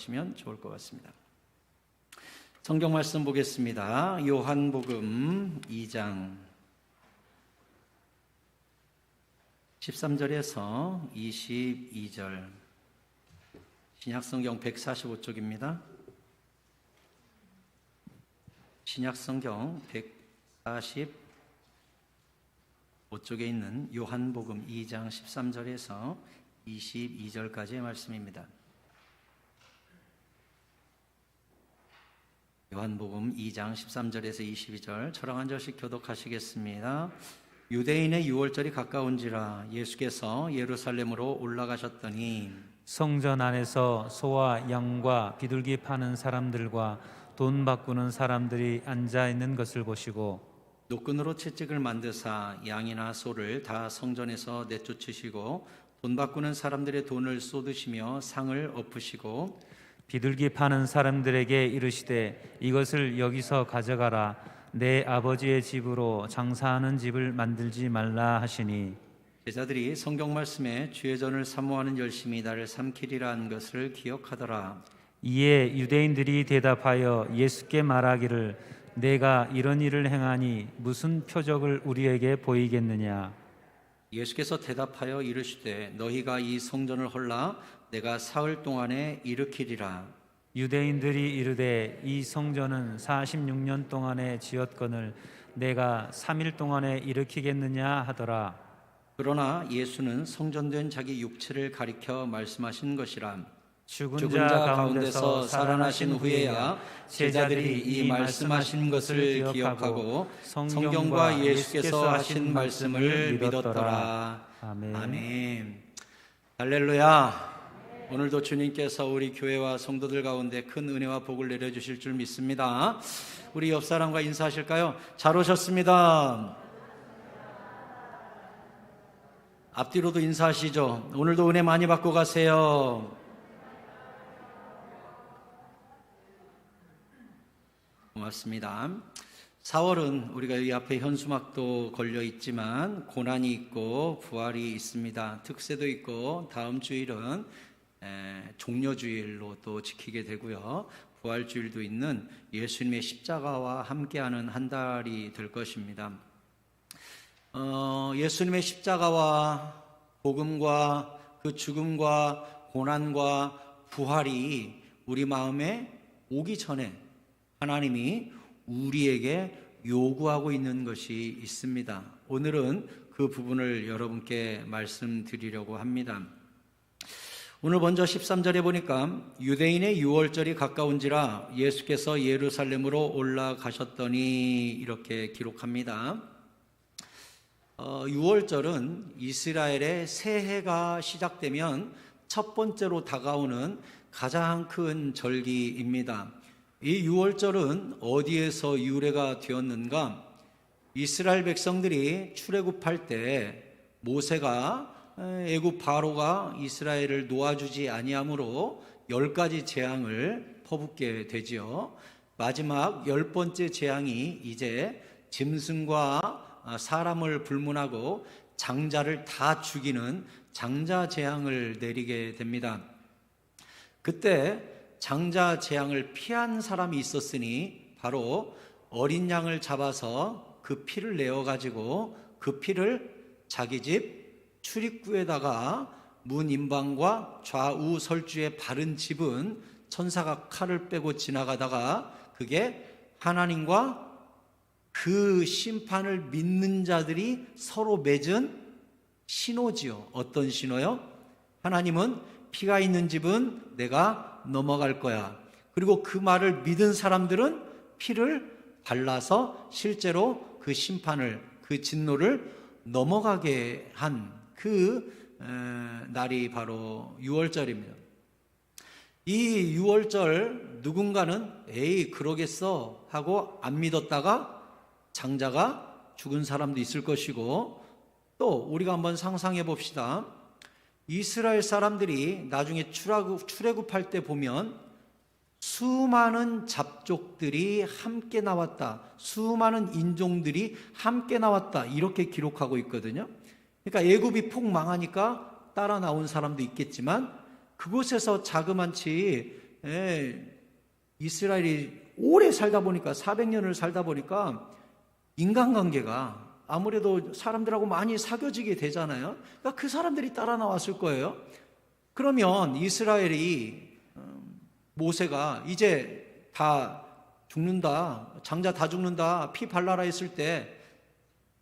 기록하시면 좋을 것 같습니다. 성경 말씀 보겠습니다. 요한복음 2장 13절에서 22절, 신약성경 145쪽입니다. 신약성경 145쪽에 있는 요한복음 2장 13절에서 22절까지의 말씀입니다. 요한복음 2장 13절에서 22절, 저랑 한 절씩 교독하시겠습니다. 유대인의 유월절이 가까운지라 예수께서 예루살렘으로 올라가셨더니 성전 안에서 소와 양과 비둘기 파는 사람들과 돈 바꾸는 사람들이 앉아 있는 것을 보시고 노끈으로 채찍을 만드사 양이나 소를 다 성전에서 내쫓으시고 돈 바꾸는 사람들의 돈을 쏟으시며 상을 엎으시고 비둘기 파는 사람들에게 이르시되 이것을 여기서 가져가라. 내 아버지의 집으로 장사하는 집을 만들지 말라 하시니 제자들이 성경 말씀에 주의 전을 사모하는 열심이 나를 삼키리라 한 것을 기억하더라. 이에 유대인들이 대답하여 예수께 말하기를 내가 이런 일을 행하니 무슨 표적을 우리에게 보이겠느냐. 예수께서 대답하여 이르시되 너희가 이 성전을 헐라 내가 사흘 동안에 일으키리라. 유대인들이 이르되 이 성전은 46년 동안에 지었거늘 내가 3일 동안에 일으키겠느냐 하더라. 그러나 예수는 성전된 자기 육체를 가리켜 말씀하신 것이라. 죽은 자 가운데서 살아나신 후에야 제자들이 이 말씀하신 것을 기억하고 성경과 예수께서 하신 말씀을 믿었더라. 아멘. 할렐루야. 오늘도 주님께서 우리 교회와 성도들 가운데 큰 은혜와 복을 내려주실 줄 믿습니다. 우리 옆 사람과 인사하실까요? 잘 오셨습니다. 앞뒤로도 인사하시죠. 오늘도 은혜 많이 받고 가세요. 고맙습니다. 4월은 우리가 이 앞에 현수막도 걸려 있지만 고난이 있고 부활이 있습니다. 특세도 있고 다음 주일은 종려주일로 또 지키게 되고요. 부활주일도 있는 예수님의 십자가와 함께하는 한 달이 될 것입니다. 예수님의 십자가와 복음과 그 죽음과 고난과 부활이 우리 마음에 오기 전에 하나님이 우리에게 요구하고 있는 것이 있습니다. 오늘은 그 부분을 여러분께 말씀드리려고 합니다. 오늘 먼저 13절에 보니까 유대인의 유월절이 가까운지라 예수께서 예루살렘으로 올라가셨더니 이렇게 기록합니다. 유월절은 이스라엘의 새해가 시작되면 첫 번째로 다가오는 가장 큰 절기입니다. 이 유월절은 어디에서 유래가 되었는가? 이스라엘 백성들이 출애굽할 때 모세가 애굽 바로가 이스라엘을 놓아주지 아니하므로 10가지 재앙을 퍼붓게 되지요. 마지막 10번째 재앙이 이제 짐승과 사람을 불문하고 장자를 다 죽이는 장자 재앙을 내리게 됩니다. 그때 장자 재앙을 피한 사람이 있었으니 바로 어린 양을 잡아서 그 피를 내어가지고 그 피를 자기 집 출입구에다가 문 임방과 좌우 설주에 바른 집은 천사가 칼을 빼고 지나가다가 그게 하나님과 그 심판을 믿는 자들이 서로 맺은 신호지요. 어떤 신호요? 하나님은 피가 있는 집은 내가 넘어갈 거야. 그리고 그 말을 믿은 사람들은 피를 발라서 실제로 그 심판을, 그 진노를 넘어가게 한 그 날이 바로 유월절입니다. 이 유월절 누군가는 에이 그러겠어 하고 안 믿었다가 장자가 죽은 사람도 있을 것이고, 또 우리가 한번 상상해 봅시다. 이스라엘 사람들이 나중에 출애굽할 때 보면 수많은 잡족들이 함께 나왔다, 수많은 인종들이 함께 나왔다, 이렇게 기록하고 있거든요. 그러니까 애굽이 폭망하니까 따라 나온 사람도 있겠지만 그곳에서 자그만치 이스라엘이 오래 살다 보니까 400년을 살다 보니까 인간관계가 아무래도 사람들하고 많이 사귀어지게 되잖아요. 그러니까 그 사람들이 따라 나왔을 거예요. 그러면 이스라엘이 모세가 이제 다 죽는다, 장자 다 죽는다, 피 발라라 했을 때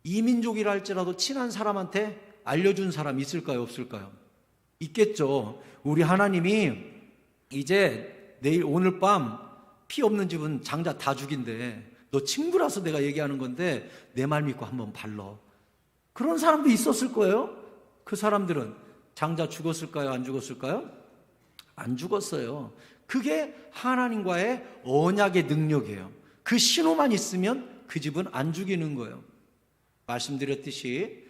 이민족이라 할지라도 친한 사람한테 알려준 사람 있을까요, 없을까요? 있겠죠. 우리 하나님이 이제 내일 오늘 밤 피 없는 집은 장자 다 죽인대. 너 친구라서 내가 얘기하는 건데 내 말 믿고 한번 발러. 그런 사람도 있었을 거예요. 그 사람들은 장자 죽었을까요, 안 죽었을까요? 안 죽었어요. 그게 하나님과의 언약의 능력이에요. 그 신호만 있으면 그 집은 안 죽이는 거예요. 말씀드렸듯이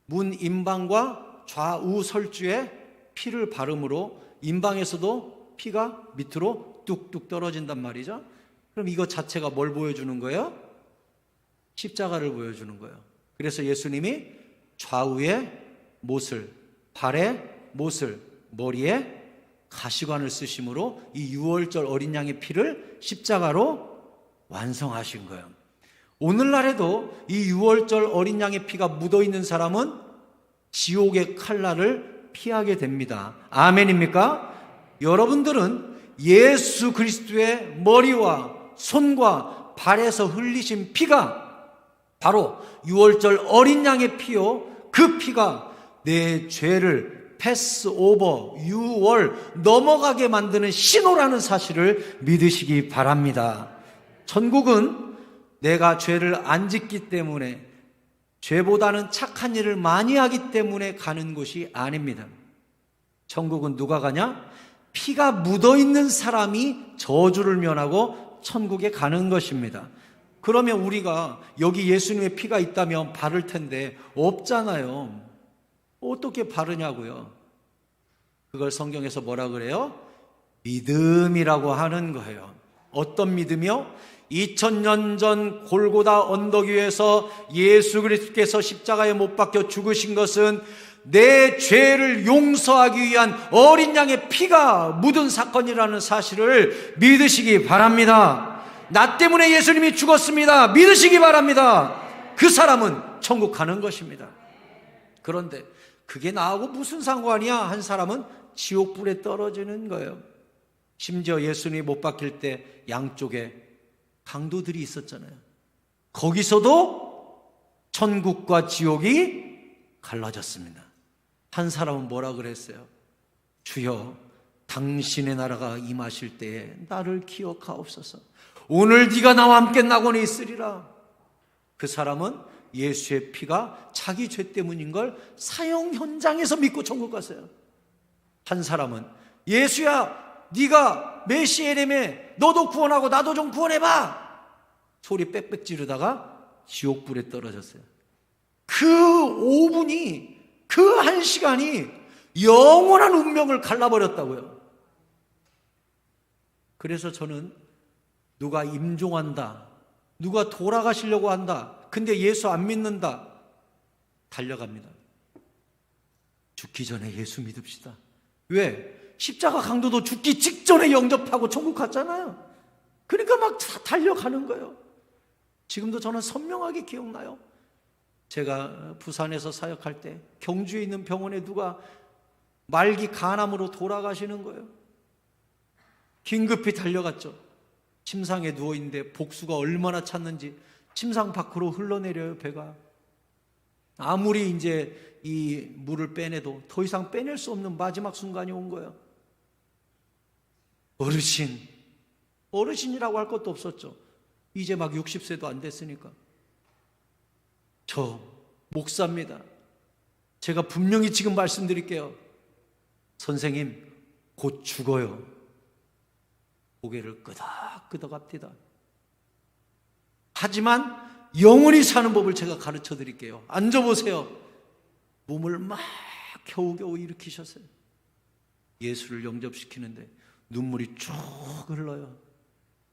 문 임방과 좌우 설주에 피를 바름으로 임방에서도 피가 밑으로 뚝뚝 떨어진단 말이죠. 그럼 이것 자체가 뭘 보여주는 거예요? 십자가를 보여주는 거예요. 그래서 예수님이 좌우에 못을, 발에 못을, 머리에 가시관을 쓰심으로 이 유월절 어린 양의 피를 십자가로 완성하신 거예요. 오늘날에도 이 유월절 어린 양의 피가 묻어있는 사람은 지옥의 칼날을 피하게 됩니다. 아멘입니까? 여러분들은 예수 그리스도의 머리와 손과 발에서 흘리신 피가 바로 유월절 어린 양의 피요, 그 피가 내 죄를 패스오버, 유월 넘어가게 만드는 신호라는 사실을 믿으시기 바랍니다. 천국은 내가 죄를 안 짓기 때문에, 죄보다는 착한 일을 많이 하기 때문에 가는 곳이 아닙니다. 천국은 누가 가냐? 피가 묻어있는 사람이 저주를 면하고 천국에 가는 것입니다. 그러면 우리가 여기 예수님의 피가 있다면 바를 텐데 없잖아요. 어떻게 바르냐고요? 그걸 성경에서 뭐라 그래요? 믿음이라고 하는 거예요. 어떤 믿음이요? 2000년 전 골고다 언덕 위에서 예수 그리스도께서 십자가에 못 박혀 죽으신 것은 내 죄를 용서하기 위한 어린 양의 피가 묻은 사건이라는 사실을 믿으시기 바랍니다. 나 때문에 예수님이 죽었습니다. 믿으시기 바랍니다. 그 사람은 천국 가는 것입니다. 그런데 그게 나하고 무슨 상관이야? 한 사람은 지옥불에 떨어지는 거예요. 심지어 예수님이 못 박힐 때 양쪽에 강도들이 있었잖아요. 거기서도 천국과 지옥이 갈라졌습니다. 한 사람은 뭐라 그랬어요? 주여, 당신의 나라가 임하실 때에 나를 기억하옵소서. 오늘 네가 나와 함께 낙원에 있으리라. 그 사람은 예수의 피가 자기 죄 때문인 걸 사형 현장에서 믿고 천국 갔어요. 한 사람은 예수야, 네가 메시아라며, 너도 구원하고 나도 좀 구원해봐. 소리 빽빽 지르다가 지옥불에 떨어졌어요. 그 5분이, 그 1시간이 영원한 운명을 갈라버렸다고요. 그래서 저는 누가 임종한다, 누가 돌아가시려고 한다, 근데 예수 안 믿는다, 달려갑니다. 죽기 전에 예수 믿읍시다. 왜? 십자가 강도도 죽기 직전에 영접하고 천국 갔잖아요. 그러니까 막 달려가는 거예요. 지금도 저는 선명하게 기억나요. 제가 부산에서 사역할 때 경주에 있는 병원에 누가 말기 간암으로 돌아가시는 거예요. 긴급히 달려갔죠. 침상에 누워있는데 복수가 얼마나 찼는지 침상 밖으로 흘러내려요, 배가. 아무리 이제 이 물을 빼내도 더 이상 빼낼 수 없는 마지막 순간이 온 거예요. 어르신이라고 할 것도 없었죠. 이제 막 60세도 안 됐으니까. 저 목사입니다. 제가 분명히 지금 말씀드릴게요. 선생님, 곧 죽어요. 고개를 끄덕끄덕 합니다. 하지만 영원히 사는 법을 제가 가르쳐 드릴게요. 앉아보세요. 몸을 막 겨우겨우 일으키셨어요. 예수를 영접시키는데 눈물이 쭉 흘러요.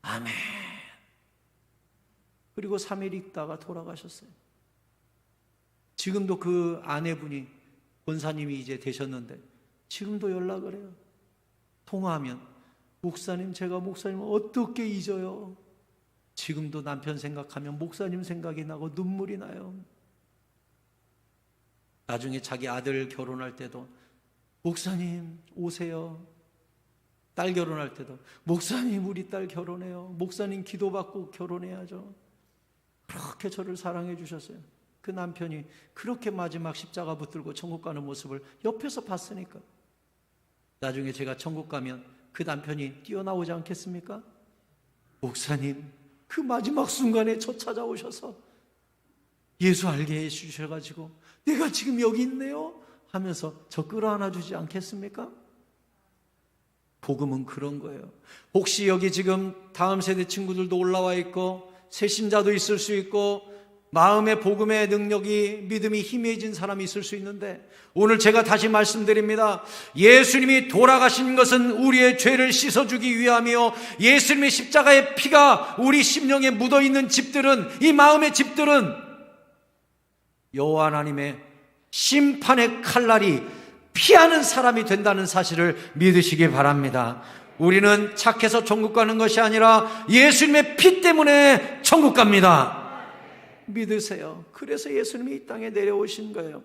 아멘. 그리고 3일 있다가 돌아가셨어요. 지금도 그 아내분이, 권사님이 이제 되셨는데 지금도 연락을 해요. 통화하면 목사님, 제가 목사님을 어떻게 잊어요? 지금도 남편 생각하면 목사님 생각이 나고 눈물이 나요. 나중에 자기 아들 결혼할 때도 목사님 오세요. 딸 결혼할 때도 목사님 우리 딸 결혼해요. 목사님 기도받고 결혼해야죠. 그렇게 저를 사랑해 주셨어요. 그 남편이 그렇게 마지막 십자가 붙들고 천국 가는 모습을 옆에서 봤으니까 나중에 제가 천국 가면 그 남편이 뛰어나오지 않겠습니까? 목사님 그 마지막 순간에 저 찾아오셔서 예수 알게 해주셔가지고 내가 지금 여기 있네요 하면서 저 끌어안아 주지 않겠습니까? 복음은 그런 거예요. 혹시 여기 지금 다음 세대 친구들도 올라와 있고 새신자도 있을 수 있고 마음의 복음의 능력이 믿음이 희미해진 사람이 있을 수 있는데 오늘 제가 다시 말씀드립니다. 예수님이 돌아가신 것은 우리의 죄를 씻어주기 위함이요 예수님의 십자가의 피가 우리 심령에 묻어있는 집들은 이 마음의 집들은 여호와 하나님의 심판의 칼날이 피하는 사람이 된다는 사실을 믿으시기 바랍니다. 우리는 착해서 천국 가는 것이 아니라 예수님의 피 때문에 천국 갑니다. 믿으세요. 그래서 예수님이 이 땅에 내려오신 거예요.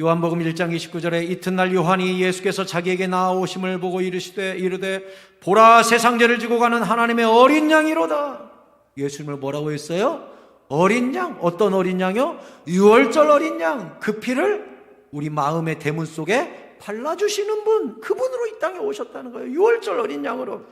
요한복음 1장 29절에 이튿날 요한이 예수께서 자기에게 나아오심을 보고 이르되 보라 세상 죄를 지고 가는 하나님의 어린 양이로다. 예수님을 뭐라고 했어요? 어린 양. 어떤 어린 양이요? 유월절 어린 양. 그 피를 우리 마음의 대문 속에 발라주시는 분, 그분으로 이 땅에 오셨다는 거예요. 유월절 어린 양으로.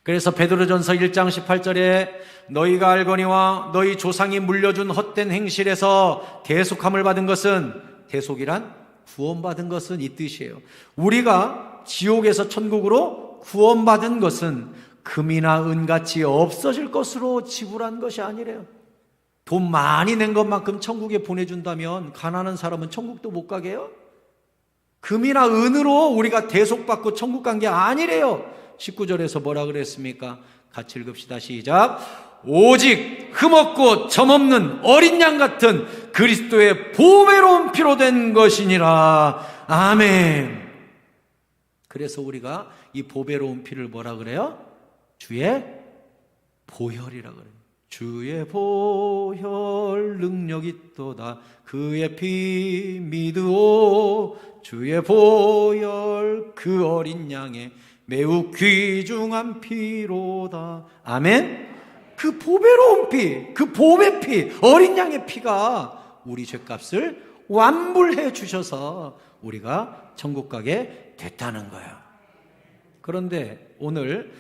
그래서 베드로전서 1장 18절에 너희가 알거니와 너희 조상이 물려준 헛된 행실에서 대속함을 받은 것은, 대속이란 구원받은 것은 이 뜻이에요. 우리가 지옥에서 천국으로 구원받은 것은 금이나 은같이 없어질 것으로 지불한 것이 아니래요. 돈 많이 낸 것만큼 천국에 보내준다면 가난한 사람은 천국도 못 가게 해요? 금이나 은으로 우리가 대속받고 천국 간 게 아니래요. 19절에서 뭐라 그랬습니까? 같이 읽읍시다. 시작. 오직 흠없고 점없는 어린 양 같은 그리스도의 보배로운 피로 된 것이니라. 아멘. 그래서 우리가 이 보배로운 피를 뭐라 그래요? 주의 보혈이라 그래요. 주의 보혈 능력이 있도다. 그의 피 믿으오. 주의 보혈 그 어린 양의 매우 귀중한 피로다. 아멘. 그 보배로운 피, 그 보배 피, 어린 양의 피가 우리 죄값을 완불해 주셔서 우리가 천국 가게 됐다는 거예요. 그런데 오늘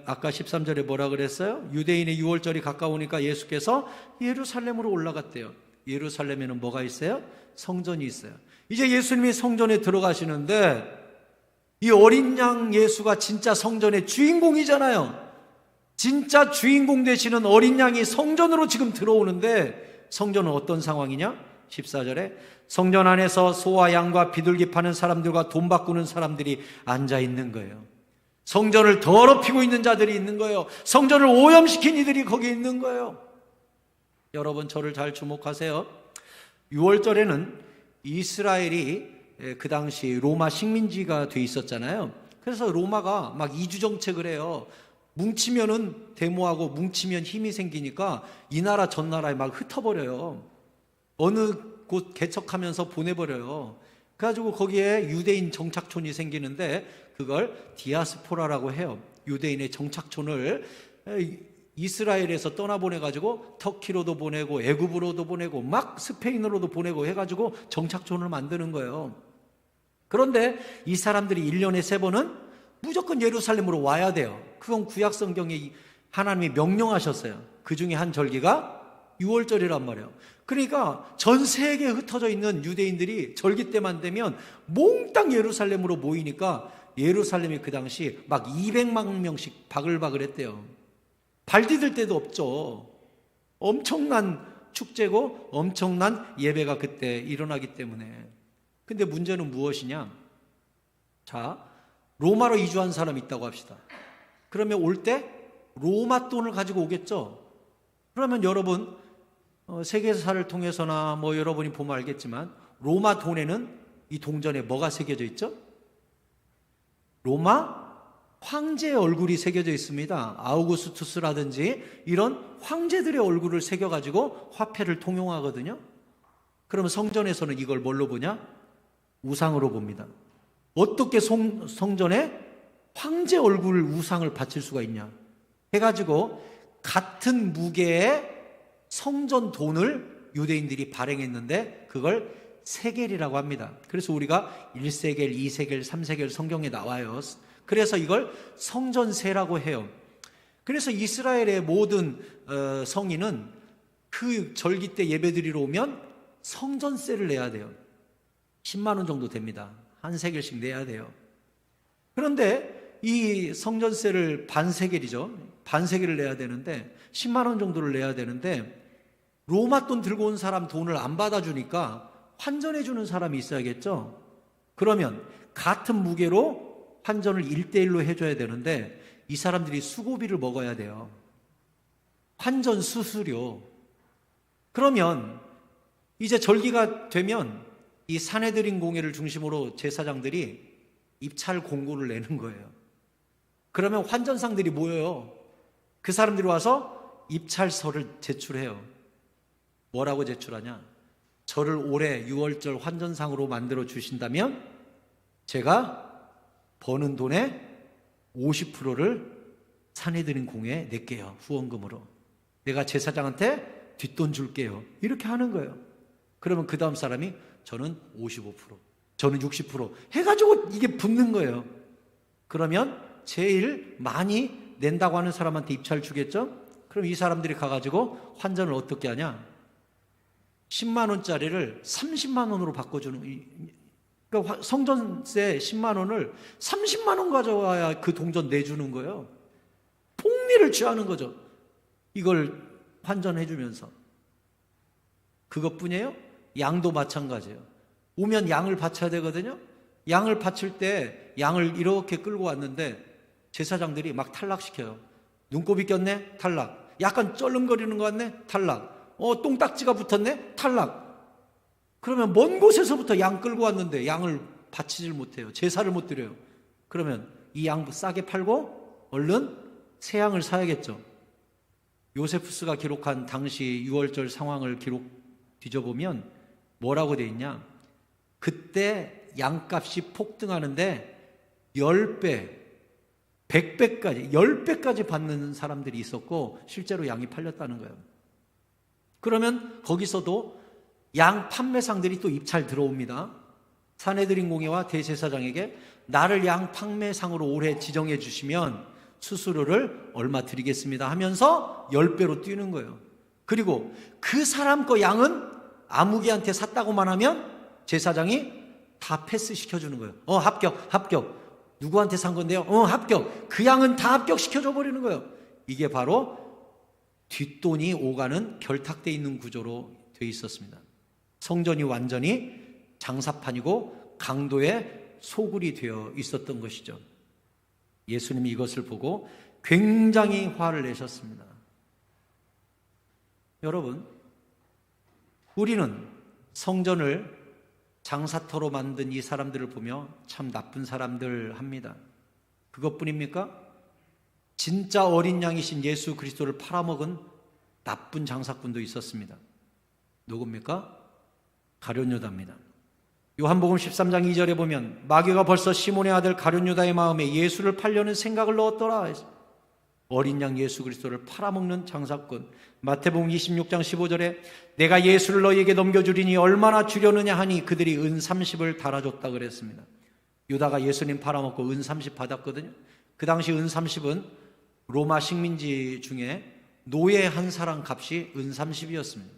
아까 13절에 뭐라 그랬어요? 유대인의 유월절이 가까우니까 예수께서 예루살렘으로 올라갔대요. 예루살렘에는 뭐가 있어요? 성전이 있어요. 이제 예수님이 성전에 들어가시는데 이 어린 양 예수가 진짜 성전의 주인공이잖아요. 진짜 주인공 되시는 어린 양이 성전으로 지금 들어오는데 성전은 어떤 상황이냐? 14절에 성전 안에서 소와 양과 비둘기 파는 사람들과 돈 바꾸는 사람들이 앉아 있는 거예요. 성전을 더럽히고 있는 자들이 있는 거예요. 성전을 오염시킨 이들이 거기 있는 거예요. 여러분 저를 잘 주목하세요. 6월절에는 이스라엘이 그 당시 로마 식민지가 돼 있었잖아요. 그래서 로마가 막 이주 정책을 해요. 뭉치면은 데모하고 뭉치면 힘이 생기니까 이 나라 전 나라에 막 흩어버려요. 어느 곳 개척하면서 보내버려요. 그래가지고 거기에 유대인 정착촌이 생기는데 그걸 디아스포라라고 해요. 유대인의 정착촌을 이스라엘에서 떠나보내가지고 터키로도 보내고 애굽으로도 보내고 막 스페인으로도 보내고 해가지고 정착촌을 만드는 거예요. 그런데 이 사람들이 1년에 3번은 무조건 예루살렘으로 와야 돼요. 그건 구약 성경에 하나님이 명령하셨어요. 그 중에 한 절기가 6월절이란 말이에요. 그러니까 전 세계에 흩어져 있는 유대인들이 절기 때만 되면 몽땅 예루살렘으로 모이니까 예루살렘이 그 당시 막 200만 명씩 바글바글 했대요. 발 디딜 데도 없죠. 엄청난 축제고 엄청난 예배가 그때 일어나기 때문에. 근데 문제는 무엇이냐? 자, 로마로 이주한 사람이 있다고 합시다. 그러면 올 때 로마 돈을 가지고 오겠죠? 그러면 여러분 세계사를 통해서나 뭐 여러분이 보면 알겠지만 로마 돈에는 이 동전에 뭐가 새겨져 있죠? 로마 황제의 얼굴이 새겨져 있습니다. 아우구스투스라든지 이런 황제들의 얼굴을 새겨가지고 화폐를 통용하거든요. 그러면 성전에서는 이걸 뭘로 보냐? 우상으로 봅니다. 어떻게 성전에 황제 얼굴 우상을 바칠 수가 있냐 해가지고 같은 무게의 성전 돈을 유대인들이 발행했는데 그걸 세겔이라고 합니다. 그래서 우리가 1세겔, 2세겔, 3세겔 성경에 나와요. 그래서 이걸 성전세라고 해요. 그래서 이스라엘의 모든 성인은 그 절기 때 예배드리러 오면 성전세를 내야 돼요. 10만 원 정도 됩니다. 한 세겔씩 내야 돼요. 그런데 이 성전세를 반세겔이죠. 반세겔을 내야 되는데 10만 원 정도를 내야 되는데 로마 돈 들고 온 사람 돈을 안 받아주니까 환전해 주는 사람이 있어야겠죠. 그러면 같은 무게로 환전을 1대1로 해줘야 되는데 이 사람들이 수고비를 먹어야 돼요. 환전 수수료. 그러면 이제 절기가 되면 이 산헤드린 공회를 중심으로 제사장들이 입찰 공고를 내는 거예요. 그러면 환전상들이 모여요. 그 사람들이 와서 입찰서를 제출해요. 뭐라고 제출하냐? 저를 올해 6월절 환전상으로 만들어 주신다면 제가 버는 돈의 50%를 산헤드린 공회에 낼게요. 후원금으로. 내가 제사장한테 뒷돈 줄게요. 이렇게 하는 거예요. 그러면 그 다음 사람이 저는 55%, 저는 60% 해가지고 이게 붙는 거예요. 그러면 제일 많이 낸다고 하는 사람한테 입찰 주겠죠? 그럼 이 사람들이 가가지고 환전을 어떻게 하냐? 10만 원짜리를 30만 원으로 바꿔주는, 그러니까 성전세 10만 원을 30만 원 가져와야 그 동전 내주는 거예요. 폭리를 취하는 거죠. 이걸 환전해주면서. 그것뿐이에요? 양도 마찬가지예요. 오면 양을 바쳐야 되거든요. 양을 바칠 때 양을 이렇게 끌고 왔는데 제사장들이 막 탈락시켜요. 눈곱이 꼈네? 탈락. 약간 쩔름거리는 것 같네? 탈락. 똥딱지가 붙었네? 탈락. 그러면 먼 곳에서부터 양 끌고 왔는데 양을 바치질 못해요. 제사를 못 드려요. 그러면 이 양 싸게 팔고 얼른 새 양을 사야겠죠. 요세푸스가 기록한 당시 6월절 상황을 뒤져보면 뭐라고 돼 있냐? 그때 양값이 폭등하는데 10배, 100배까지, 10배까지 받는 사람들이 있었고 실제로 양이 팔렸다는 거예요. 그러면 거기서도 양 판매상들이 또 입찰 들어옵니다. 산헤드린 공회와 대제사장에게 나를 양 판매상으로 올해 지정해 주시면 수수료를 얼마 드리겠습니다 하면서 10배로 뛰는 거예요. 그리고 그 사람 거 양은 아무개한테 샀다고만 하면 제사장이 다 패스시켜주는 거예요. 합격. 누구한테 산 건데요? 합격. 그 양은 다 합격시켜줘 버리는 거예요. 이게 바로 뒷돈이 오가는 결탁되어 있는 구조로 되어 있었습니다. 성전이 완전히 장사판이고 강도의 소굴이 되어 있었던 것이죠. 예수님이 이것을 보고 굉장히 화를 내셨습니다. 여러분, 우리는 성전을 장사터로 만든 이 사람들을 보며 참 나쁜 사람들 합니다. 그것뿐입니까? 진짜 어린 양이신 예수 그리스도를 팔아먹은 나쁜 장사꾼도 있었습니다. 누굽니까? 가룟 유다입니다. 요한복음 13장 2절에 보면 마귀가 벌써 시몬의 아들 가룟 유다의 마음에 예수를 팔려는 생각을 넣었더라. 어린 양 예수 그리스도를 팔아먹는 장사꾼. 마태복음 26장 15절에 내가 예수를 너희에게 넘겨주리니 얼마나 주려느냐 하니 그들이 은 30을 달아줬다 그랬습니다. 유다가 예수님 팔아먹고 은 30 받았거든요. 그 당시 은 30은 로마 식민지 중에 노예 한 사람 값이 은 30이었습니다.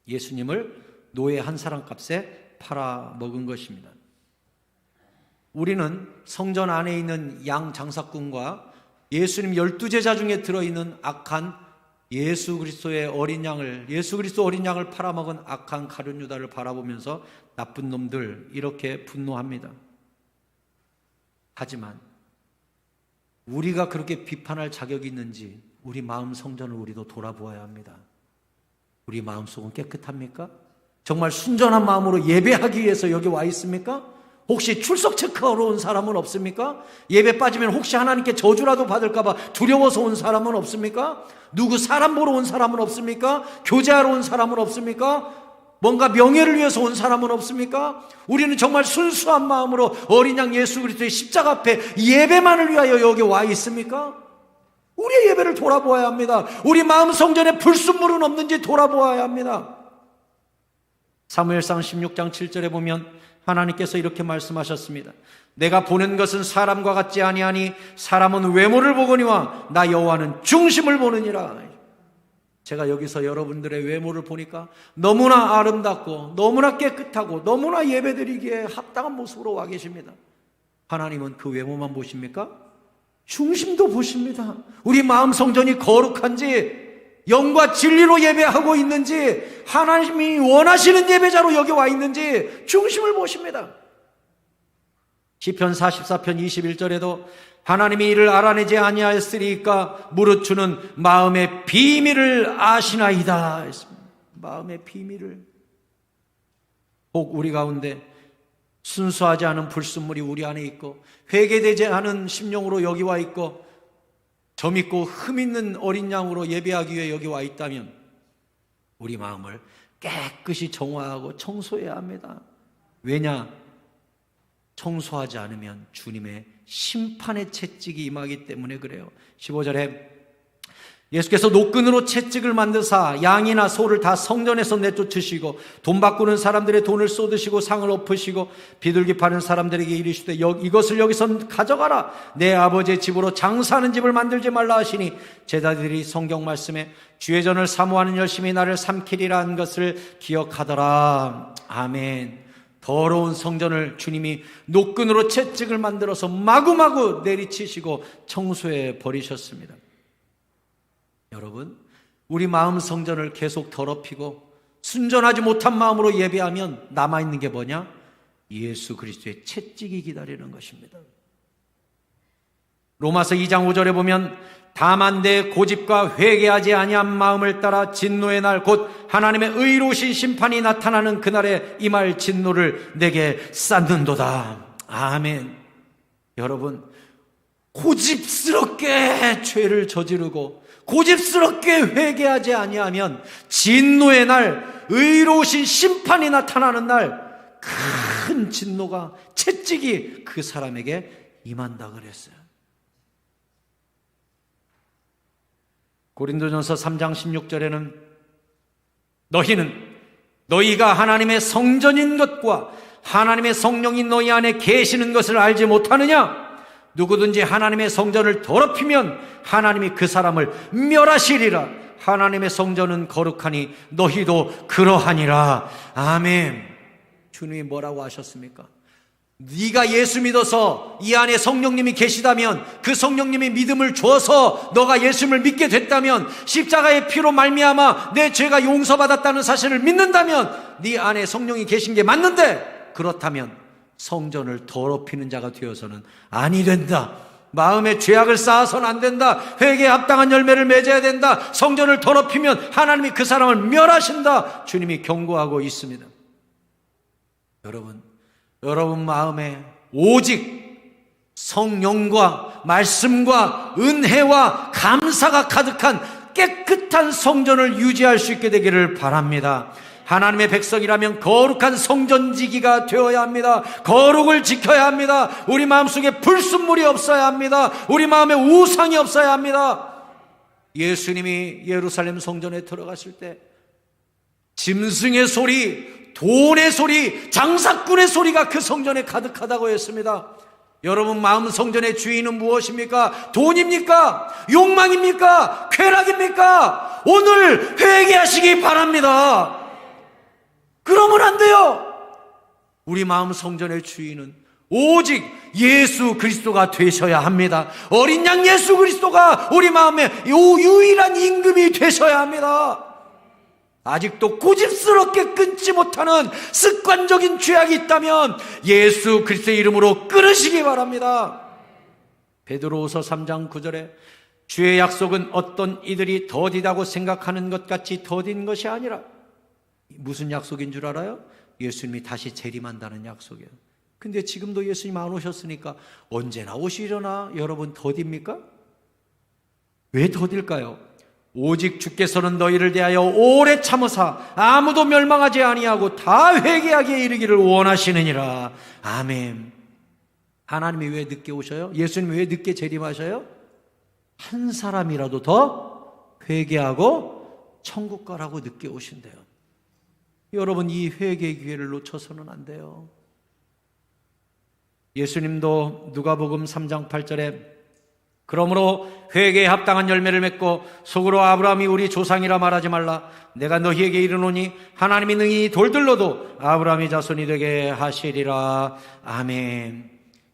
예수님을 노예 한 사람 값에 팔아먹은 것입니다. 우리는 성전 안에 있는 양 장사꾼과 예수님 12제자 중에 들어있는 악한 예수 그리스도의 어린 양을, 예수 그리스도 어린 양을 팔아먹은 악한 가룟 유다를 바라보면서 나쁜 놈들 이렇게 분노합니다. 하지만 우리가 그렇게 비판할 자격이 있는지 우리 마음 성전을 우리도 돌아보아야 합니다. 우리 마음속은 깨끗합니까? 정말 순전한 마음으로 예배하기 위해서 여기 와 있습니까? 혹시 출석 체크하러 온 사람은 없습니까? 예배 빠지면 혹시 하나님께 저주라도 받을까봐 두려워서 온 사람은 없습니까? 누구 사람 보러 온 사람은 없습니까? 교제하러 온 사람은 없습니까? 뭔가 명예를 위해서 온 사람은 없습니까? 우리는 정말 순수한 마음으로 어린 양 예수 그리스도의 십자가 앞에 예배만을 위하여 여기 와 있습니까? 우리의 예배를 돌아보아야 합니다. 우리 마음 성전에 불순물은 없는지 돌아보아야 합니다. 사무엘상 16장 7절에 보면 하나님께서 이렇게 말씀하셨습니다. 내가 보는 것은 사람과 같지 아니하니 사람은 외모를 보거니와 나 여호와는 중심을 보느니라. 제가 여기서 여러분들의 외모를 보니까 너무나 아름답고 너무나 깨끗하고 너무나 예배드리기에 합당한 모습으로 와 계십니다. 하나님은 그 외모만 보십니까? 중심도 보십니다. 우리 마음 성전이 거룩한지 영과 진리로 예배하고 있는지 하나님이 원하시는 예배자로 여기 와 있는지 중심을 보십니다. 시편 44편 21절에도 하나님이 이를 알아내지 아니하였으리까 무릇 주는 마음의 비밀을 아시나이다 했습니다. 마음의 비밀을. 혹 우리 가운데 순수하지 않은 불순물이 우리 안에 있고 회개되지 않은 심령으로 여기 와 있고 점 있고 흠 있는 어린 양으로 예배하기 위해 여기 와 있다면 우리 마음을 깨끗이 정화하고 청소해야 합니다. 왜냐? 청소하지 않으면 주님의 심판의 채찍이 임하기 때문에 그래요. 15절에 예수께서 노끈으로 채찍을 만드사 양이나 소를 다 성전에서 내쫓으시고 돈 바꾸는 사람들의 돈을 쏟으시고 상을 엎으시고 비둘기 파는 사람들에게 이르시되 이것을 여기서 가져가라. 내 아버지의 집으로 장사하는 집을 만들지 말라 하시니 제자들이 성경 말씀에 주의 전을 사모하는 열심히 나를 삼키리라 한 것을 기억하더라. 아멘. 더러운 성전을 주님이 노끈으로 채찍을 만들어서 마구마구 내리치시고 청소해 버리셨습니다. 여러분, 우리 마음 성전을 계속 더럽히고 순전하지 못한 마음으로 예배하면 남아있는 게 뭐냐? 예수 그리스도의 채찍이 기다리는 것입니다. 로마서 2장 5절에 보면 다만 내 고집과 회개하지 아니한 마음을 따라 진노의 날 곧 하나님의 의로우신 심판이 나타나는 그날에 임할 진노를 내게 쌓는도다. 아멘. 여러분, 고집스럽게 죄를 저지르고 고집스럽게 회개하지 아니하면 진노의 날, 의로우신 심판이 나타나는 날 큰 진노가 채찍이 그 사람에게 임한다 그랬어요. 고린도전서 3장 16절에는 너희가 하나님의 성전인 것과 하나님의 성령이 너희 안에 계시는 것을 알지 못하느냐? 누구든지 하나님의 성전을 더럽히면 하나님이 그 사람을 멸하시리라. 하나님의 성전은 거룩하니 너희도 그러하니라. 아멘. 주님이 뭐라고 하셨습니까? 네가 예수 믿어서 이 안에 성령님이 계시다면, 그 성령님이 믿음을 줘서 너가 예수를 믿게 됐다면, 십자가의 피로 말미암아 내 죄가 용서받았다는 사실을 믿는다면 네 안에 성령이 계신 게 맞는데, 그렇다면 성전을 더럽히는 자가 되어서는 아니 된다. 마음에 죄악을 쌓아서는 안 된다. 회개에 합당한 열매를 맺어야 된다. 성전을 더럽히면 하나님이 그 사람을 멸하신다. 주님이 경고하고 있습니다. 여러분 마음에 오직 성령과 말씀과 은혜와 감사가 가득한 깨끗한 성전을 유지할 수 있게 되기를 바랍니다. 하나님의 백성이라면 거룩한 성전지기가 되어야 합니다. 거룩을 지켜야 합니다. 우리 마음속에 불순물이 없어야 합니다. 우리 마음에 우상이 없어야 합니다. 예수님이 예루살렘 성전에 들어갔을 때 짐승의 소리, 돈의 소리, 장사꾼의 소리가 그 성전에 가득하다고 했습니다. 여러분 마음 성전의 주인은 무엇입니까? 돈입니까? 욕망입니까? 쾌락입니까? 오늘 회개하시기 바랍니다. 그러면 안 돼요. 우리 마음 성전의 주인은 오직 예수 그리스도가 되셔야 합니다. 어린 양 예수 그리스도가 우리 마음의 유일한 임금이 되셔야 합니다. 아직도 고집스럽게 끊지 못하는 습관적인 죄악이 있다면 예수 그리스도의 이름으로 끊으시기 바랍니다. 베드로후서 3장 9절에 주의 약속은 어떤 이들이 더디다고 생각하는 것 같이 더딘 것이 아니라, 무슨 약속인 줄 알아요? 예수님이 다시 재림한다는 약속이에요. 근데 지금도 예수님 안 오셨으니까 언제나 오시려나? 여러분 더딥니까? 왜 더딜까요? 오직 주께서는 너희를 대하여 오래 참으사 아무도 멸망하지 아니하고 다 회개하게 이르기를 원하시느니라. 아멘. 하나님이 왜 늦게 오셔요? 예수님이 왜 늦게 재림하셔요? 한 사람이라도 더 회개하고 천국 가라고 늦게 오신대요. 여러분, 이 회개의 기회를 놓쳐서는 안 돼요. 예수님도 누가복음 3장 8절에 그러므로 회개에 합당한 열매를 맺고 속으로 아브라함이 우리 조상이라 말하지 말라. 내가 너희에게 이르노니 하나님이 능히 돌들로도 아브라함의 자손이 되게 하시리라. 아멘.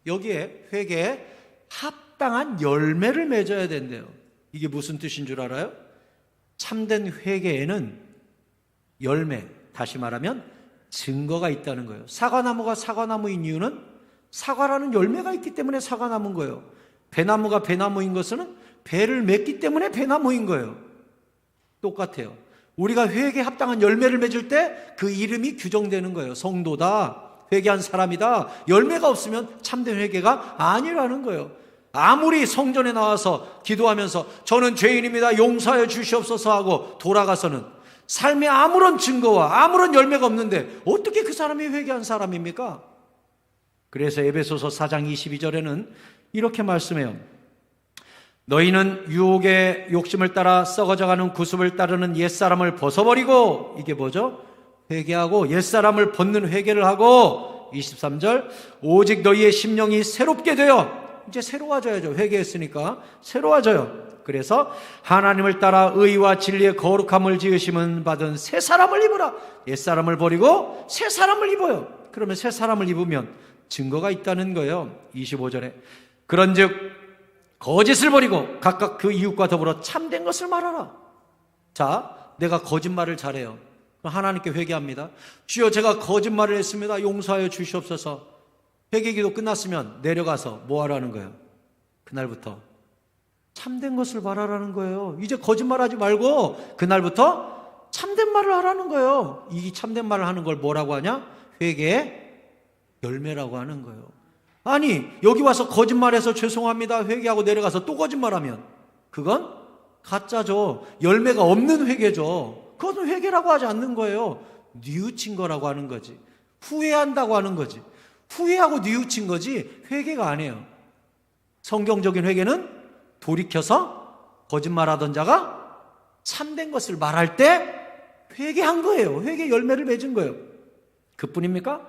여기에 회개에 합당한 열매를 맺어야 된대요. 이게 무슨 뜻인 줄 알아요? 참된 회개에는 열매, 다시 말하면 증거가 있다는 거예요. 사과나무가 사과나무인 이유는 사과라는 열매가 있기 때문에 사과나무인 거예요. 배나무가 배나무인 것은 배를 맺기 때문에 배나무인 거예요. 똑같아요. 우리가 회개에 합당한 열매를 맺을 때 그 이름이 규정되는 거예요. 성도다, 회개한 사람이다. 열매가 없으면 참된 회개가 아니라는 거예요. 아무리 성전에 나와서 기도하면서 저는 죄인입니다, 용서하여 주시옵소서 하고 돌아가서는 삶에 아무런 증거와 아무런 열매가 없는데 어떻게 그 사람이 회개한 사람입니까? 그래서 에베소서 4장 22절에는 이렇게 말씀해요. 너희는 유혹의 욕심을 따라 썩어져가는 구습을 따르는 옛사람을 벗어버리고, 이게 뭐죠? 회개하고 옛사람을 벗는 회개를 하고, 23절 오직 너희의 심령이 새롭게 되어, 이제 새로워져야죠. 회개했으니까 새로워져요. 그래서 하나님을 따라 의와 진리의 거룩함을 지으심은 받은 새 사람을 입으라. 옛사람을 버리고 새 사람을 입어요. 그러면 새 사람을 입으면 증거가 있다는 거예요. 25절에 그런즉 거짓을 버리고 각각 그 이웃과 더불어 참된 것을 말하라. 자, 내가 거짓말을 잘해요. 하나님께 회개합니다. 주여, 제가 거짓말을 했습니다. 용서하여 주시옵소서. 회개기도 끝났으면 내려가서 뭐 하라는 거예요? 그날부터 참된 것을 말하라는 거예요. 이제 거짓말하지 말고 그날부터 참된 말을 하라는 거예요. 이 참된 말을 하는 걸 뭐라고 하냐? 회개의 열매라고 하는 거예요. 아니, 여기 와서 거짓말해서 죄송합니다 회개하고 내려가서 또 거짓말하면 그건 가짜죠. 열매가 없는 회개죠. 그것은 회개라고 하지 않는 거예요. 뉘우친 거라고 하는 거지. 후회한다고 하는 거지. 후회하고 뉘우친 거지 회개가 아니에요. 성경적인 회개는 돌이켜서 거짓말하던 자가 참된 것을 말할 때 회개한 거예요. 회개 열매를 맺은 거예요. 그뿐입니까?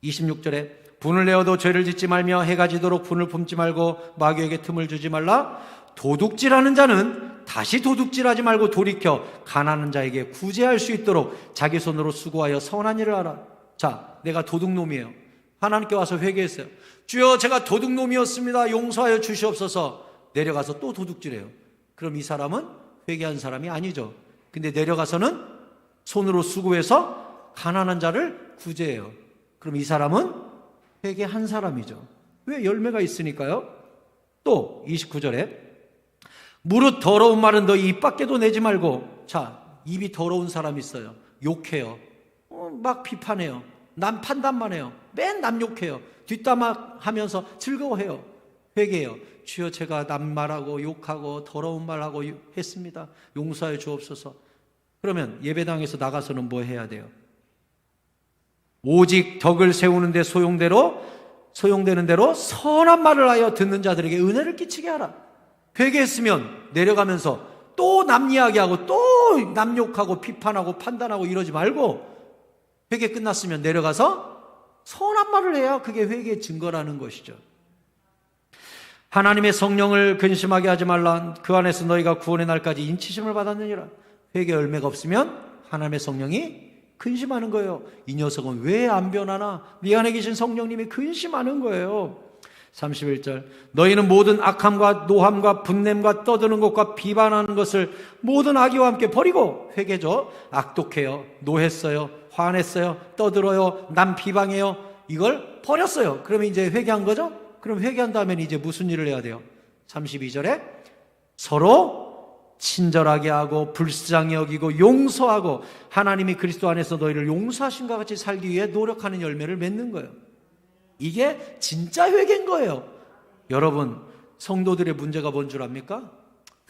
26절에 분을 내어도 죄를 짓지 말며 해가 지도록 분을 품지 말고 마귀에게 틈을 주지 말라. 도둑질하는 자는 다시 도둑질하지 말고 돌이켜 가난한 자에게 구제할 수 있도록 자기 손으로 수고하여 선한 일을 하라. 자, 내가 도둑놈이에요. 하나님께 와서 회개했어요. 주여, 제가 도둑놈이었습니다. 용서하여 주시옵소서. 내려가서 또 도둑질해요. 그럼 이 사람은 회개한 사람이 아니죠. 근데 내려가서는 손으로 수고해서 가난한 자를 구제해요. 그럼 이 사람은 회개한 사람이죠. 왜? 열매가 있으니까요. 또 29절에 무릇 더러운 말은 너희 입 밖에도 내지 말고. 자, 입이 더러운 사람이 있어요. 욕해요. 막 비판해요. 남 판단만 해요. 맨 남 욕해요. 뒷담화하면서 즐거워해요. 회개해요. 주여, 제가 남 말하고 욕하고 더러운 말하고 했습니다. 용서해 주옵소서. 그러면 예배당에서 나가서는 뭐 해야 돼요? 오직 덕을 세우는 데 소용되는 대로 선한 말을 하여 듣는 자들에게 은혜를 끼치게 하라. 회개했으면 내려가면서 또 남 이야기하고 또 남 욕하고 비판하고 판단하고 이러지 말고, 회개 끝났으면 내려가서 선한 말을 해야 그게 회개의 증거라는 것이죠. 하나님의 성령을 근심하게 하지 말라. 그 안에서 너희가 구원의 날까지 인치심을 받았느니라. 회개 열매가 없으면 하나님의 성령이 근심하는 거예요. 이 녀석은 왜 안 변하나? 네 안에 계신 성령님이 근심하는 거예요. 31절 너희는 모든 악함과 노함과 분냄과 떠드는 것과 비방하는 것을 모든 악의와 함께 버리고. 회개죠. 악독해요, 노했어요, 화냈어요, 떠들어요, 남 비방해요. 이걸 버렸어요. 그러면 이제 회개한 거죠? 그럼 회개한 다음에 이제 무슨 일을 해야 돼요? 32절에 서로 친절하게 하고 불쌍히 여기고 용서하고 하나님이 그리스도 안에서 너희를 용서하신 것 같이 살기 위해 노력하는 열매를 맺는 거예요. 이게 진짜 회개인 거예요. 여러분, 성도들의 문제가 뭔 줄 압니까?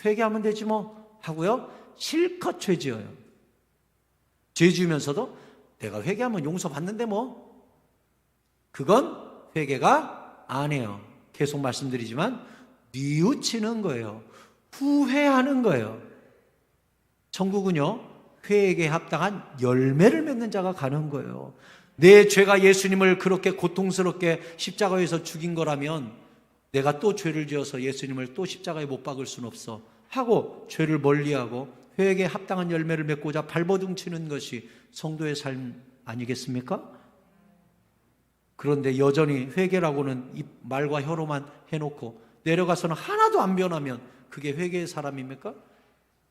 회개하면 되지 뭐 하고요, 실컷 죄 지어요. 죄 지으면서도 내가 회개하면 용서받는데 뭐, 그건 회개가 아니에요. 계속 말씀드리지만 뉘우치는 거예요. 후회하는 거예요. 천국은요, 회개에 합당한 열매를 맺는 자가 가는 거예요. 내 죄가 예수님을 그렇게 고통스럽게 십자가에서 죽인 거라면 내가 또 죄를 지어서 예수님을 또 십자가에 못 박을 수는 없어 하고 죄를 멀리하고 회개에 합당한 열매를 맺고자 발버둥치는 것이 성도의 삶 아니겠습니까? 그런데 여전히 회개라고는 이 말과 혀로만 해놓고 내려가서는 하나도 안 변하면 그게 회개의 사람입니까?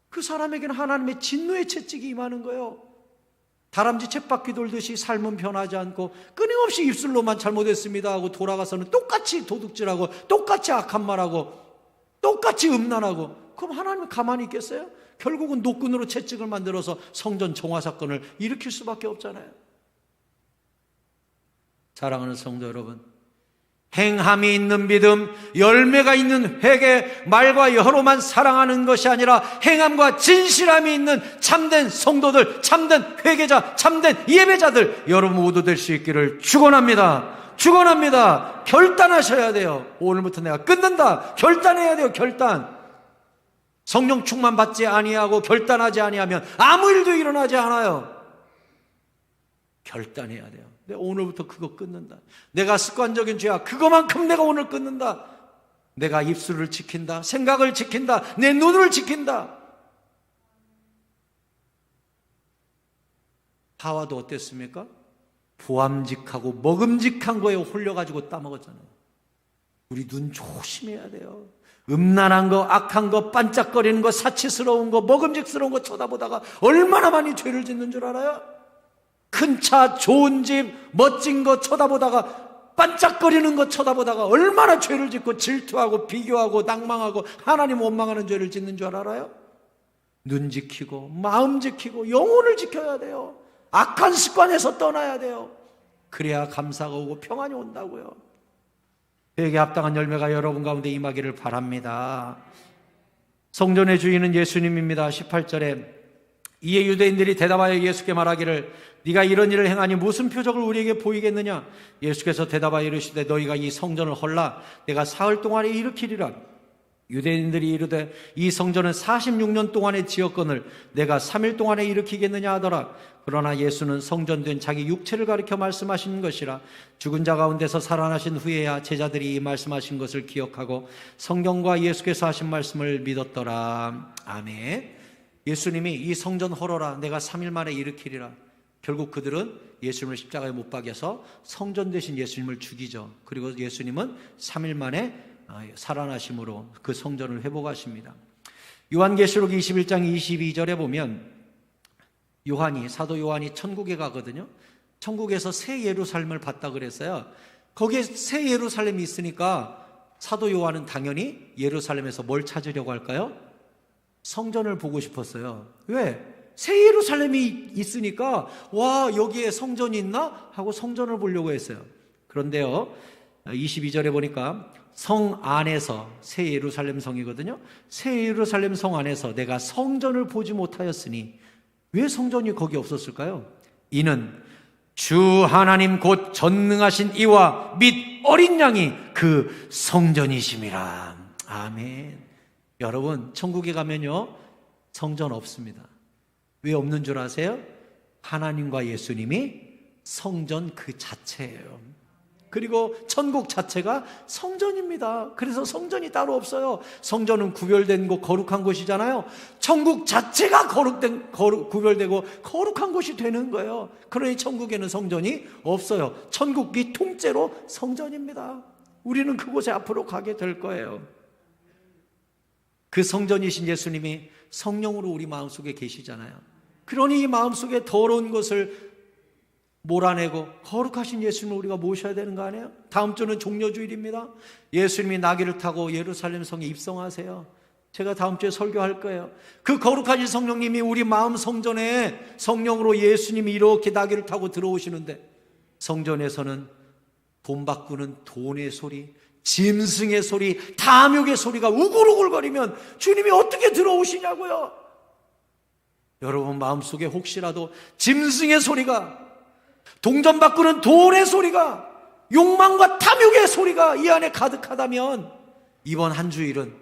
그 사람에게는 하나님의 진노의 채찍이 임하는 거예요. 다람쥐 쳇바퀴 돌듯이 삶은 변하지 않고 끊임없이 입술로만 잘못했습니다 하고 돌아가서는 똑같이 도둑질하고 똑같이 악한 말하고 똑같이 음란하고, 그럼 하나님은 가만히 있겠어요? 결국은 노끈으로 채찍을 만들어서 성전 정화 사건을 일으킬 수밖에 없잖아요. 사랑하는 성도 여러분, 행함이 있는 믿음, 열매가 있는 회개, 말과 혀로만 사랑하는 것이 아니라 행함과 진실함이 있는 참된 성도들, 참된 회개자, 참된 예배자들 여러분 모두 될 수 있기를 축원합니다. 축원합니다. 결단하셔야 돼요. 오늘부터 내가 끊는다. 결단해야 돼요. 결단. 성령 충만 받지 아니하고 결단하지 아니하면 아무 일도 일어나지 않아요. 결단해야 돼요. 내가 오늘부터 그거 끊는다. 내가 습관적인 죄야, 그거만큼 내가 오늘 끊는다. 내가 입술을 지킨다, 생각을 지킨다, 내 눈을 지킨다. 하와도 어땠습니까? 보암직하고 먹음직한 거에 홀려가지고 따먹었잖아요. 우리 눈 조심해야 돼요. 음란한 거, 악한 거, 반짝거리는 거, 사치스러운 거, 먹음직스러운 거 쳐다보다가 얼마나 많이 죄를 짓는 줄 알아요? 큰 차, 좋은 집, 멋진 거 쳐다보다가, 반짝거리는 거 쳐다보다가 얼마나 죄를 짓고 질투하고 비교하고 낭망하고 하나님 원망하는 죄를 짓는 줄 알아요? 눈 지키고 마음 지키고 영혼을 지켜야 돼요. 악한 습관에서 떠나야 돼요. 그래야 감사가 오고 평안이 온다고요. 회개에 합당한 열매가 여러분 가운데 임하기를 바랍니다. 성전의 주인은 예수님입니다. 18절에 이에 유대인들이 대답하여 예수께 말하기를 네가 이런 일을 행하니 무슨 표적을 우리에게 보이겠느냐? 예수께서 대답하여 이르시되 너희가 이 성전을 헐라 내가 사흘 동안에 일으키리라. 유대인들이 이르되 이 성전은 46년 동안에 지었거늘 내가 3일 동안에 일으키겠느냐 하더라. 그러나 예수는 성전된 자기 육체를 가리켜 말씀하신 것이라. 죽은 자 가운데서 살아나신 후에야 제자들이 이 말씀하신 것을 기억하고 성경과 예수께서 하신 말씀을 믿었더라. 아멘. 예수님이 이 성전 헐어라 내가 3일 만에 일으키리라. 결국 그들은 예수님을 십자가에 못 박여서 성전 대신 예수님을 죽이죠. 그리고 예수님은 3일 만에 살아나심으로 그 성전을 회복하십니다. 요한계시록 21장 22절에 보면 사도 요한이 천국에 가거든요. 천국에서 새 예루살렘을 봤다 그랬어요. 거기에 새 예루살렘이 있으니까 사도 요한은 당연히 예루살렘에서 뭘 찾으려고 할까요? 성전을 보고 싶었어요. 왜? 새 예루살렘이 있으니까 와 여기에 성전이 있나? 하고 성전을 보려고 했어요. 그런데요 22절에 보니까 성 안에서 새 예루살렘 성이거든요. 새 예루살렘 성 안에서 내가 성전을 보지 못하였으니 왜 성전이 거기 없었을까요? 이는 주 하나님 곧 전능하신 이와 및 어린 양이 그 성전이심이라. 아멘. 여러분 천국에 가면요 성전 없습니다. 왜 없는 줄 아세요? 하나님과 예수님이 성전 그 자체예요. 그리고 천국 자체가 성전입니다. 그래서 성전이 따로 없어요. 성전은 구별된 곳, 거룩한 곳이잖아요. 천국 자체가 구별되고 거룩한 곳이 되는 거예요. 그러니 천국에는 성전이 없어요. 천국이 통째로 성전입니다. 우리는 그곳에 앞으로 가게 될 거예요. 그 성전이신 예수님이 성령으로 우리 마음속에 계시잖아요. 그러니 이 마음속에 더러운 것을 몰아내고 거룩하신 예수님을 우리가 모셔야 되는 거 아니에요? 다음 주는 종려주일입니다. 예수님이 나귀를 타고 예루살렘 성에 입성하세요. 제가 다음 주에 설교할 거예요. 그 거룩하신 성령님이 우리 마음 성전에 성령으로 예수님이 이렇게 나귀를 타고 들어오시는데 성전에서는 돈 바꾸는 돈의 소리, 짐승의 소리, 탐욕의 소리가 우글우글거리면 주님이 어떻게 들어오시냐고요. 여러분 마음속에 혹시라도 짐승의 소리가, 동전 바꾸는 돈의 소리가, 욕망과 탐욕의 소리가 이 안에 가득하다면 이번 한 주일은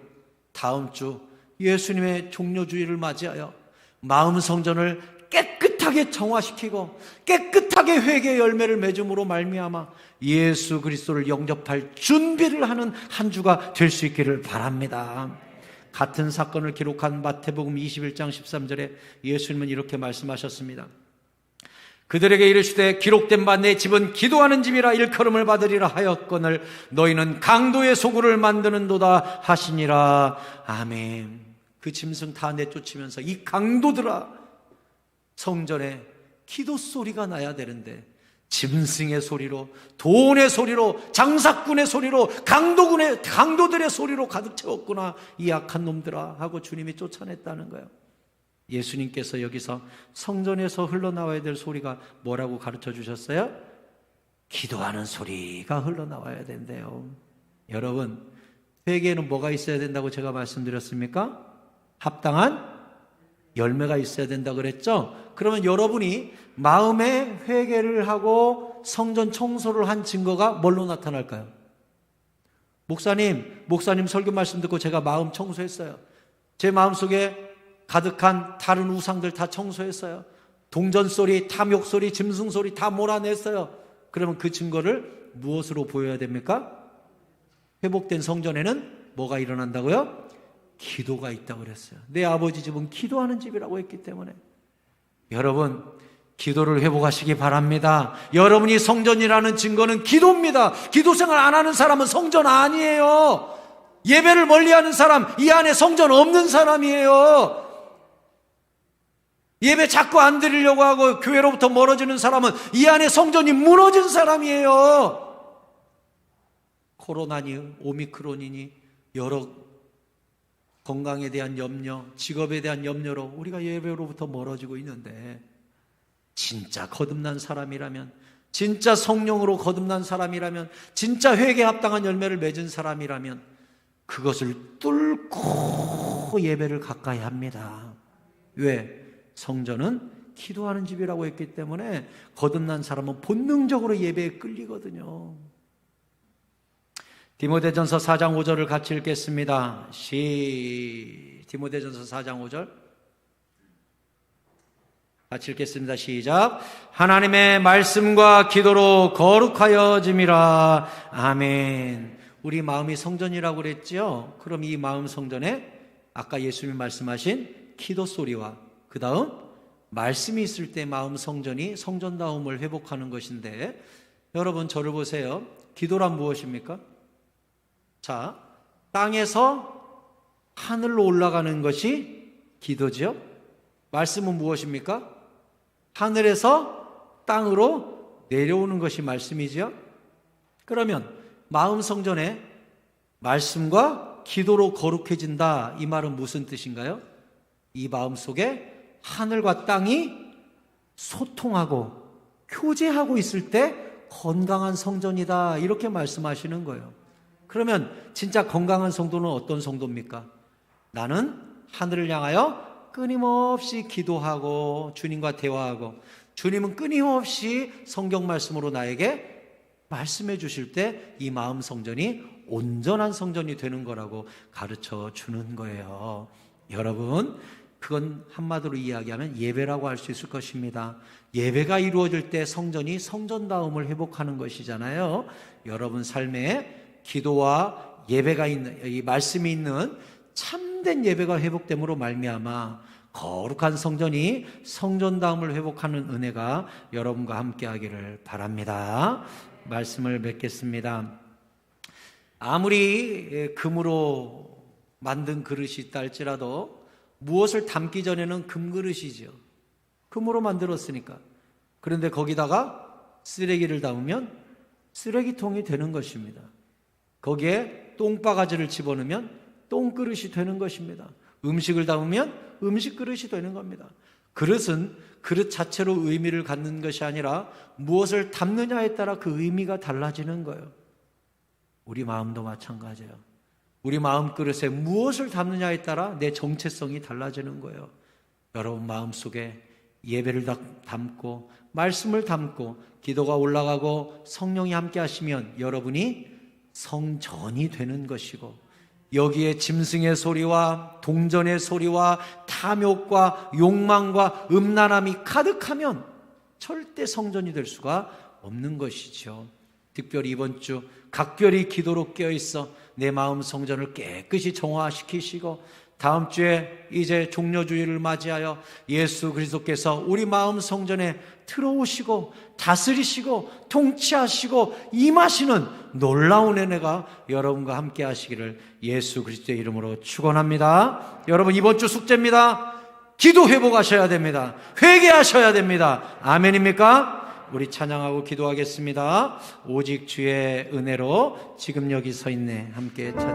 다음 주 예수님의 종료주일을 맞이하여 마음 성전을 깨끗하게 정화시키고 깨끗하게 회개의 열매를 맺음으로 말미암아 예수 그리스도를 영접할 준비를 하는 한 주가 될 수 있기를 바랍니다. 같은 사건을 기록한 마태복음 21장 13절에 예수님은 이렇게 말씀하셨습니다. 그들에게 이르시되 기록된 바 내 집은 기도하는 집이라 일컬음을 받으리라 하였거늘 너희는 강도의 소굴을 만드는도다 하시니라. 아멘. 그 짐승 다 내쫓으면서 이 강도들아, 성전에 기도 소리가 나야 되는데 짐승의 소리로, 돈의 소리로, 장사꾼의 소리로, 강도들의 소리로 가득 채웠구나 이 악한 놈들아 하고 주님이 쫓아냈다는 거예요. 예수님께서 여기서 성전에서 흘러나와야 될 소리가 뭐라고 가르쳐 주셨어요? 기도하는 소리가 흘러나와야 된대요. 여러분, 회개에는 뭐가 있어야 된다고 제가 말씀드렸습니까? 합당한 열매가 있어야 된다 그랬죠? 그러면 여러분이 마음에 회개를 하고 성전 청소를 한 증거가 뭘로 나타날까요? 목사님 설교 말씀 듣고 제가 마음 청소했어요. 제 마음속에 가득한 다른 우상들 다 청소했어요. 동전 소리, 탐욕 소리, 짐승 소리 다 몰아냈어요. 그러면 그 증거를 무엇으로 보여야 됩니까? 회복된 성전에는 뭐가 일어난다고요? 기도가 있다고 그랬어요. 내 아버지 집은 기도하는 집이라고 했기 때문에 여러분 기도를 회복하시기 바랍니다. 여러분이 성전이라는 증거는 기도입니다. 기도 생활 안 하는 사람은 성전 아니에요. 예배를 멀리하는 사람, 이 안에 성전 없는 사람이에요. 예배 자꾸 안 드리려고 하고 교회로부터 멀어지는 사람은 이 안에 성전이 무너진 사람이에요. 코로나니 오미크론이니 여러 건강에 대한 염려, 직업에 대한 염려로 우리가 예배로부터 멀어지고 있는데 진짜 거듭난 사람이라면, 진짜 성령으로 거듭난 사람이라면, 진짜 회개에 합당한 열매를 맺은 사람이라면 그것을 뚫고 예배를 가까이 합니다. 왜? 성전은 기도하는 집이라고 했기 때문에 거듭난 사람은 본능적으로 예배에 끌리거든요. 디모데전서 4장 5절을 같이 읽겠습니다. 디모데전서 4장 5절 같이 읽겠습니다. 시작. 하나님의 말씀과 기도로 거룩하여짐이라. 아멘. 우리 마음이 성전이라고 그랬죠? 그럼 이 마음 성전에 아까 예수님이 말씀하신 기도 소리와 그 다음 말씀이 있을 때 마음 성전이 성전다움을 회복하는 것인데, 여러분 저를 보세요. 기도란 무엇입니까? 자, 땅에서 하늘로 올라가는 것이 기도죠. 말씀은 무엇입니까? 하늘에서 땅으로 내려오는 것이 말씀이죠. 그러면 마음 성전에 말씀과 기도로 거룩해진다, 이 말은 무슨 뜻인가요? 이 마음 속에 하늘과 땅이 소통하고 교제하고 있을 때 건강한 성전이다, 이렇게 말씀하시는 거예요. 그러면 진짜 건강한 성도는 어떤 성도입니까? 나는 하늘을 향하여 끊임없이 기도하고 주님과 대화하고, 주님은 끊임없이 성경 말씀으로 나에게 말씀해 주실 때 이 마음 성전이 온전한 성전이 되는 거라고 가르쳐 주는 거예요. 여러분, 그건 한마디로 이야기하면 예배라고 할 수 있을 것입니다. 예배가 이루어질 때 성전이 성전다움을 회복하는 것이잖아요. 여러분 삶에 기도와 예배가 있는, 이 말씀이 있는 참된 예배가 회복됨으로 말미암아 거룩한 성전이 성전다움을 회복하는 은혜가 여러분과 함께 하기를 바랍니다. 말씀을 맺겠습니다. 아무리 금으로 만든 그릇이 있다 할지라도 무엇을 담기 전에는 금그릇이죠. 금으로 만들었으니까. 그런데 거기다가 쓰레기를 담으면 쓰레기통이 되는 것입니다. 거기에 똥바가지를 집어넣으면 똥그릇이 되는 것입니다. 음식을 담으면 음식 그릇이 되는 겁니다. 그릇은 그릇 자체로 의미를 갖는 것이 아니라 무엇을 담느냐에 따라 그 의미가 달라지는 거예요. 우리 마음도 마찬가지예요. 우리 마음 그릇에 무엇을 담느냐에 따라 내 정체성이 달라지는 거예요. 여러분 마음속에 예배를 담고 말씀을 담고 기도가 올라가고 성령이 함께 하시면 여러분이 성전이 되는 것이고, 여기에 짐승의 소리와 동전의 소리와 탐욕과 욕망과 음란함이 가득하면 절대 성전이 될 수가 없는 것이죠. 특별히 이번 주 각별히 기도로 깨어있어 내 마음 성전을 깨끗이 정화시키시고, 다음 주에 이제 종료주일을 맞이하여 예수 그리스도께서 우리 마음 성전에 들어오시고 다스리시고 통치하시고 임하시는 놀라운 은혜가 여러분과 함께 하시기를 예수 그리스도의 이름으로 축원합니다. 여러분 이번 주 숙제입니다. 기도 회복하셔야 됩니다. 회개하셔야 됩니다. 아멘입니까? 우리 찬양하고 기도하겠습니다. 오직 주의 은혜로 지금 여기 서 있네. 함께 찬양.